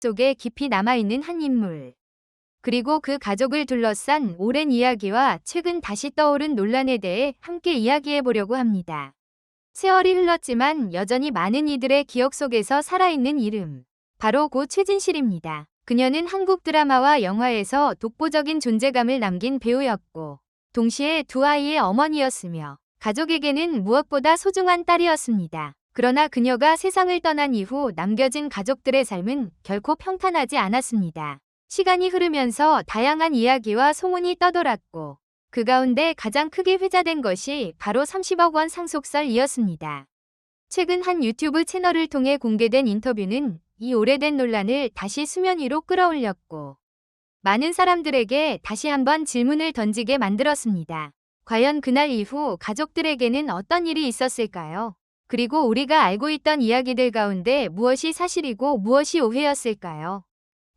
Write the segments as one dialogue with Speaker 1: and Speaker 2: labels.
Speaker 1: 속에 깊이 남아있는 한 인물. 그리고 그 가족을 둘러싼 오랜 이야기와 최근 다시 떠오른 논란에 대해 함께 이야기해 보려고 합니다. 세월이 흘렀지만 여전히 많은 이들의 기억 속에서 살아있는 이름. 바로 고 최진실입니다. 그녀는 한국 드라마와 영화에서 독보적인 존재감을 남긴 배우였고, 동시에 두 아이의 어머니였으며, 가족에게는 무엇보다 소중한 딸이었습니다. 그러나 그녀가 세상을 떠난 이후 남겨진 가족들의 삶은 결코 평탄하지 않았습니다. 시간이 흐르면서 다양한 이야기와 소문이 떠돌았고, 그 가운데 가장 크게 회자된 것이 바로 30억 원 상속설이었습니다. 최근 한 유튜브 채널을 통해 공개된 인터뷰는 이 오래된 논란을 다시 수면 위로 끌어올렸고, 많은 사람들에게 다시 한번 질문을 던지게 만들었습니다. 과연 그날 이후 가족들에게는 어떤 일이 있었을까요? 그리고 우리가 알고 있던 이야기들 가운데 무엇이 사실이고 무엇이 오해였을까요?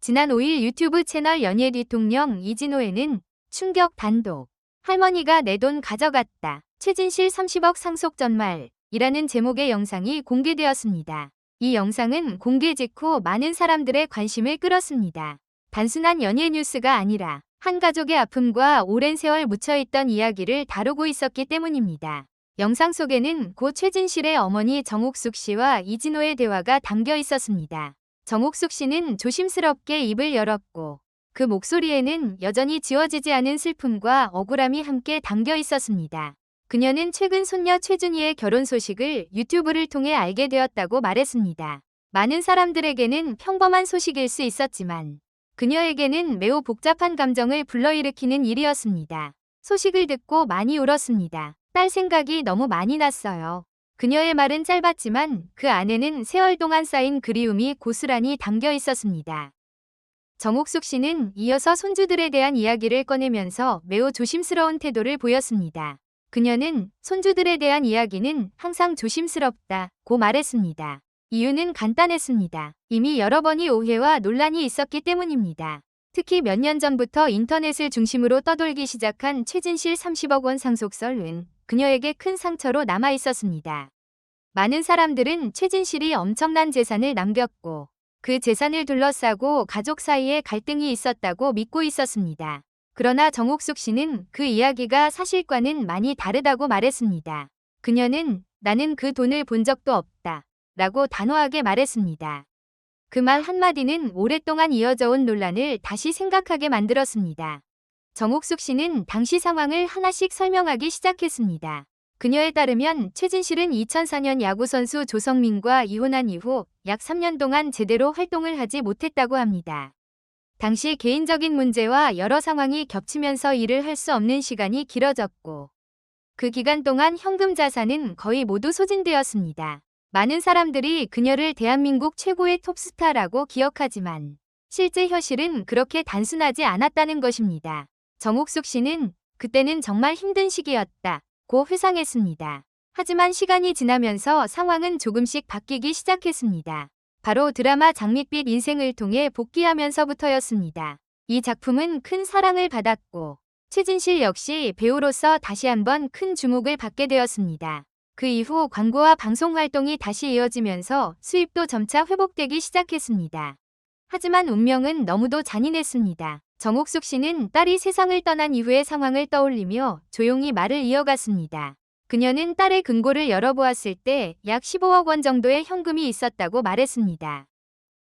Speaker 1: 지난 5일 유튜브 채널 연예 대통령 이진호에는 충격 단독. 할머니가 내 돈 가져갔다. 최진실 30억 상속 전말이라는 제목의 영상이 공개되었습니다. 이 영상은 공개 직후 많은 사람들의 관심을 끌었습니다. 단순한 연예 뉴스가 아니라 한 가족의 아픔과 오랜 세월 묻혀있던 이야기를 다루고 있었기 때문입니다. 영상 속에는 고 최진실의 어머니 정옥숙 씨와 이진호의 대화가 담겨 있었습니다. 정옥숙 씨는 조심스럽게 입을 열었고, 그 목소리에는 여전히 지워지지 않은 슬픔과 억울함이 함께 담겨 있었습니다. 그녀는 최근 손녀 최준희의 결혼 소식을 유튜브를 통해 알게 되었다고 말했습니다. 많은 사람들에게는 평범한 소식일 수 있었지만, 그녀에게는 매우 복잡한 감정을 불러일으키는 일이었습니다. 소식을 듣고 많이 울었습니다. 딸 생각이 너무 많이 났어요. 그녀의 말은 짧았지만 그 안에는 세월 동안 쌓인 그리움이 고스란히 담겨 있었습니다. 정옥숙 씨는 이어서 손주들에 대한 이야기를 꺼내면서 매우 조심스러운 태도를 보였습니다. 그녀는 손주들에 대한 이야기는 항상 조심스럽다고 말했습니다. 이유는 간단했습니다. 이미 여러 번의 오해와 논란이 있었기 때문입니다. 특히 몇 년 전부터 인터넷을 중심으로 떠돌기 시작한 최진실 30억 원 상속설은 그녀에게 큰 상처로 남아 있었습니다. 많은 사람들은 최진실이 엄청난 재산을 남겼고, 그 재산을 둘러싸고 가족 사이에 갈등이 있었다고 믿고 있었습니다. 그러나 정옥숙 씨는 그 이야기가 사실과는 많이 다르다고 말했습니다. 그녀는 나는 그 돈을 본 적도 없다 라고 단호하게 말했습니다. 그 말 한마디는 오랫동안 이어져 온 논란을 다시 생각하게 만들었습니다. 정옥숙 씨는 당시 상황을 하나씩 설명하기 시작했습니다. 그녀에 따르면 최진실은 2004년 야구선수 조성민과 이혼한 이후 약 3년 동안 제대로 활동을 하지 못했다고 합니다. 당시 개인적인 문제와 여러 상황이 겹치면서 일을 할 수 없는 시간이 길어졌고, 그 기간 동안 현금 자산은 거의 모두 소진되었습니다. 많은 사람들이 그녀를 대한민국 최고의 톱스타라고 기억하지만 실제 현실은 그렇게 단순하지 않았다는 것입니다. 정옥숙 씨는 그때는 정말 힘든 시기였다고 회상했습니다. 하지만 시간이 지나면서 상황은 조금씩 바뀌기 시작했습니다. 바로 드라마 장밋빛 인생을 통해 복귀하면서부터였습니다. 이 작품은 큰 사랑을 받았고, 최진실 역시 배우로서 다시 한번 큰 주목을 받게 되었습니다. 그 이후 광고와 방송 활동이 다시 이어지면서 수입도 점차 회복되기 시작했습니다. 하지만 운명은 너무도 잔인했습니다. 정옥숙 씨는 딸이 세상을 떠난 이후의 상황을 떠올리며 조용히 말을 이어갔습니다. 그녀는 딸의 금고를 열어보았을 때 약 15억 원 정도의 현금이 있었다고 말했습니다.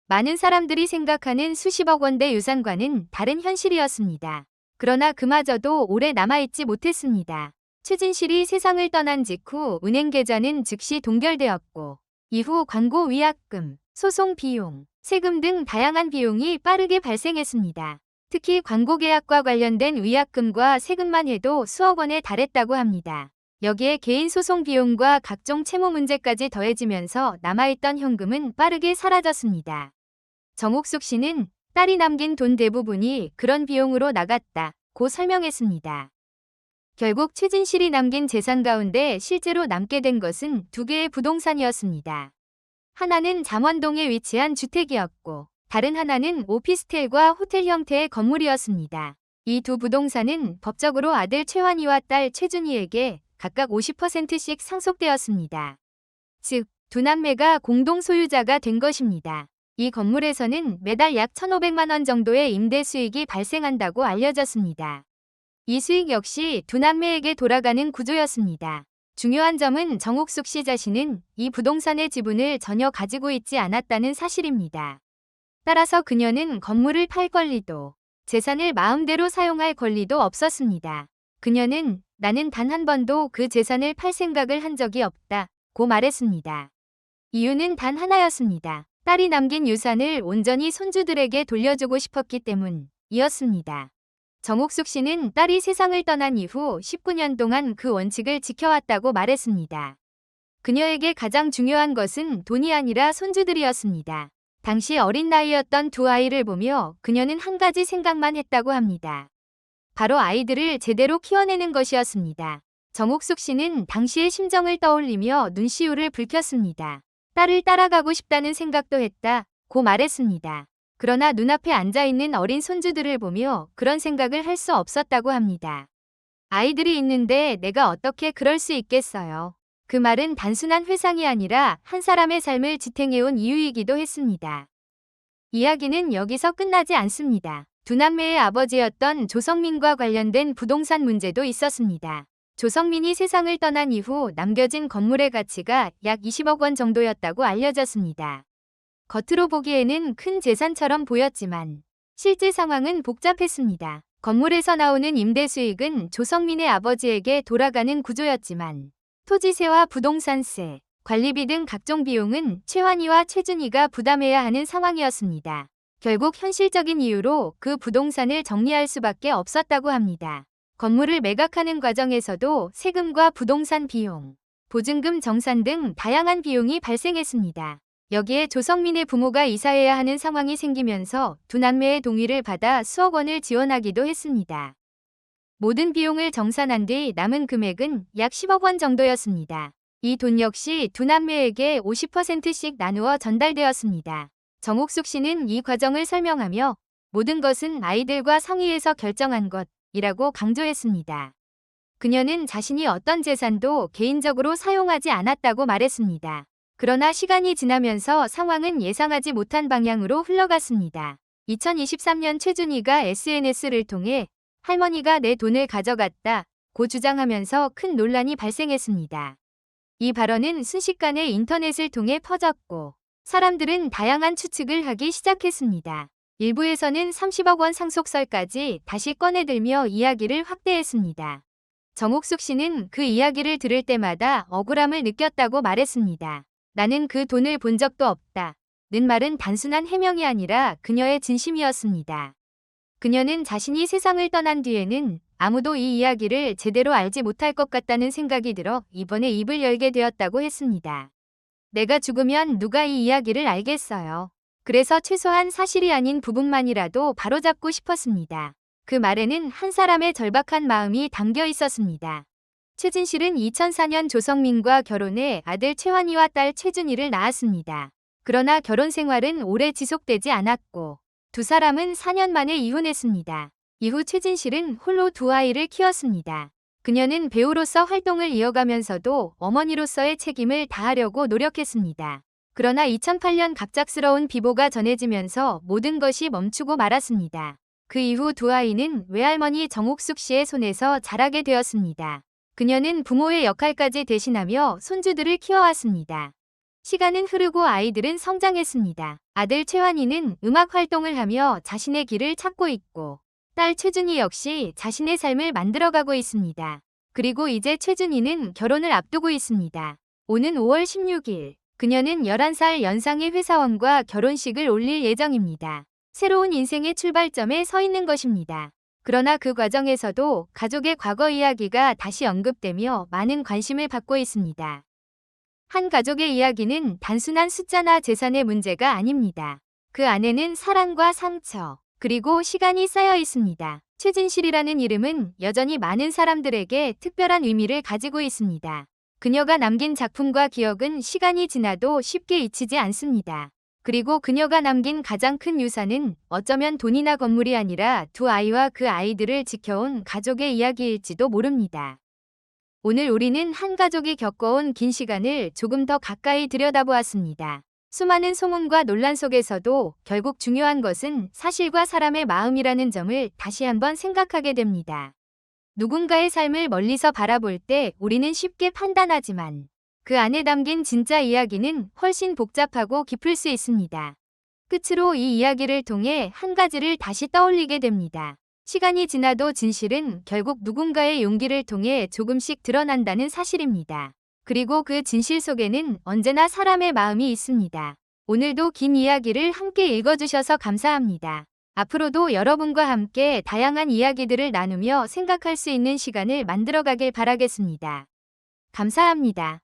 Speaker 1: 많은 사람들이 생각하는 수십억 원대 유산과는 다른 현실이었습니다. 그러나 그마저도 오래 남아있지 못했습니다. 최진실이 세상을 떠난 직후 은행 계좌는 즉시 동결되었고, 이후 광고 위약금, 소송 비용, 세금 등 다양한 비용이 빠르게 발생했습니다. 특히 광고 계약과 관련된 위약금과 세금만 해도 수억 원에 달했다고 합니다. 여기에 개인 소송 비용과 각종 채무 문제까지 더해지면서 남아있던 현금은 빠르게 사라졌습니다. 정옥숙 씨는 딸이 남긴 돈 대부분이 그런 비용으로 나갔다고 설명했습니다. 결국 최진실이 남긴 재산 가운데 실제로 남게 된 것은 2개의 부동산이었습니다. 하나는 잠원동에 위치한 주택이었고, 다른 하나는 오피스텔과 호텔 형태의 건물이었습니다. 이 두 부동산은 법적으로 아들 최환희와 딸 최준희에게 각각 50%씩 상속되었습니다. 즉, 두 남매가 공동 소유자가 된 것입니다. 이 건물에서는 매달 약 1,500만 원 정도의 임대 수익이 발생한다고 알려졌습니다. 이 수익 역시 두 남매에게 돌아가는 구조였습니다. 중요한 점은 정옥숙 씨 자신은 이 부동산의 지분을 전혀 가지고 있지 않았다는 사실입니다. 따라서 그녀는 건물을 팔 권리도, 재산을 마음대로 사용할 권리도 없었습니다. 그녀는 나는 단 한 번도 그 재산을 팔 생각을 한 적이 없다고 말했습니다. 이유는 단 하나였습니다. 딸이 남긴 유산을 온전히 손주들에게 돌려주고 싶었기 때문이었습니다. 정옥숙 씨는 딸이 세상을 떠난 이후 19년 동안 그 원칙을 지켜왔다고 말했습니다. 그녀에게 가장 중요한 것은 돈이 아니라 손주들이었습니다. 당시 어린 나이였던 두 아이를 보며 그녀는 한 가지 생각만 했다고 합니다. 바로 아이들을 제대로 키워내는 것이었습니다. 정옥숙 씨는 당시의 심정을 떠올리며 눈시울을 붉혔습니다. 딸을 따라가고 싶다는 생각도 했다고 말했습니다. 그러나 눈앞에 앉아있는 어린 손주들을 보며 그런 생각을 할 수 없었다고 합니다. 아이들이 있는데 내가 어떻게 그럴 수 있겠어요. 그 말은 단순한 회상이 아니라 한 사람의 삶을 지탱해온 이유이기도 했습니다. 이야기는 여기서 끝나지 않습니다. 두 남매의 아버지였던 조성민과 관련된 부동산 문제도 있었습니다. 조성민이 세상을 떠난 이후 남겨진 건물의 가치가 약 20억 원 정도였다고 알려졌습니다. 겉으로 보기에는 큰 재산처럼 보였지만 실제 상황은 복잡했습니다. 건물에서 나오는 임대 수익은 조성민의 아버지에게 돌아가는 구조였지만 토지세와 부동산세, 관리비 등 각종 비용은 최환희와 최준희가 부담해야 하는 상황이었습니다. 결국 현실적인 이유로 그 부동산을 정리할 수밖에 없었다고 합니다. 건물을 매각하는 과정에서도 세금과 부동산 비용, 보증금 정산 등 다양한 비용이 발생했습니다. 여기에 조성민의 부모가 이사해야 하는 상황이 생기면서 두 남매의 동의를 받아 수억 원을 지원하기도 했습니다. 모든 비용을 정산한 뒤 남은 금액은 약 10억 원 정도였습니다. 이 돈 역시 두 남매에게 50%씩 나누어 전달되었습니다. 정옥숙 씨는 이 과정을 설명하며 모든 것은 아이들과 상의해서 결정한 것이라고 강조했습니다. 그녀는 자신이 어떤 재산도 개인적으로 사용하지 않았다고 말했습니다. 그러나 시간이 지나면서 상황은 예상하지 못한 방향으로 흘러갔습니다. 2023년 최준희가 SNS를 통해 할머니가 내 돈을 가져갔다고 주장하면서 큰 논란이 발생했습니다. 이 발언은 순식간에 인터넷을 통해 퍼졌고 사람들은 다양한 추측을 하기 시작했습니다. 일부에서는 30억 원 상속설까지 다시 꺼내들며 이야기를 확대했습니다. 정옥숙 씨는 그 이야기를 들을 때마다 억울함을 느꼈다고 말했습니다. 나는 그 돈을 본 적도 없다. 는 말은 단순한 해명이 아니라 그녀의 진심이었습니다. 그녀는 자신이 세상을 떠난 뒤에는 아무도 이 이야기를 제대로 알지 못할 것 같다는 생각이 들어 이번에 입을 열게 되었다고 했습니다. 내가 죽으면 누가 이 이야기를 알겠어요. 그래서 최소한 사실이 아닌 부분만이라도 바로잡고 싶었습니다. 그 말에는 한 사람의 절박한 마음이 담겨 있었습니다. 최진실은 2004년 조성민과 결혼해 아들 최환희와 딸 최준희를 낳았습니다. 그러나 결혼 생활은 오래 지속되지 않았고 두 사람은 4년 만에 이혼했습니다. 이후 최진실은 홀로 두 아이를 키웠습니다. 그녀는 배우로서 활동을 이어가면서도 어머니로서의 책임을 다하려고 노력했습니다. 그러나 2008년 갑작스러운 비보가 전해지면서 모든 것이 멈추고 말았습니다. 그 이후 두 아이는 외할머니 정옥숙 씨의 손에서 자라게 되었습니다. 그녀는 부모의 역할까지 대신하며 손주들을 키워왔습니다. 시간은 흐르고 아이들은 성장했습니다. 아들 최환희는 음악 활동을 하며 자신의 길을 찾고 있고 딸 최준희 역시 자신의 삶을 만들어가고 있습니다. 그리고 이제 최준희는 결혼을 앞두고 있습니다. 오는 5월 16일 그녀는 11살 연상의 회사원과 결혼식을 올릴 예정입니다. 새로운 인생의 출발점에 서 있는 것입니다. 그러나 그 과정에서도 가족의 과거 이야기가 다시 언급되며 많은 관심을 받고 있습니다. 한 가족의 이야기는 단순한 숫자나 재산의 문제가 아닙니다. 그 안에는 사랑과 상처, 그리고 시간이 쌓여 있습니다. 최진실이라는 이름은 여전히 많은 사람들에게 특별한 의미를 가지고 있습니다. 그녀가 남긴 작품과 기억은 시간이 지나도 쉽게 잊히지 않습니다. 그리고 그녀가 남긴 가장 큰 유산은 어쩌면 돈이나 건물이 아니라 두 아이와 그 아이들을 지켜온 가족의 이야기일지도 모릅니다. 오늘 우리는 한 가족이 겪어온 긴 시간을 조금 더 가까이 들여다보았습니다. 수많은 소문과 논란 속에서도 결국 중요한 것은 사실과 사람의 마음이라는 점을 다시 한번 생각하게 됩니다. 누군가의 삶을 멀리서 바라볼 때 우리는 쉽게 판단하지만 그 안에 담긴 진짜 이야기는 훨씬 복잡하고 깊을 수 있습니다. 끝으로 이 이야기를 통해 한 가지를 다시 떠올리게 됩니다. 시간이 지나도 진실은 결국 누군가의 용기를 통해 조금씩 드러난다는 사실입니다. 그리고 그 진실 속에는 언제나 사람의 마음이 있습니다. 오늘도 긴 이야기를 함께 읽어주셔서 감사합니다. 앞으로도 여러분과 함께 다양한 이야기들을 나누며 생각할 수 있는 시간을 만들어가길 바라겠습니다. 감사합니다.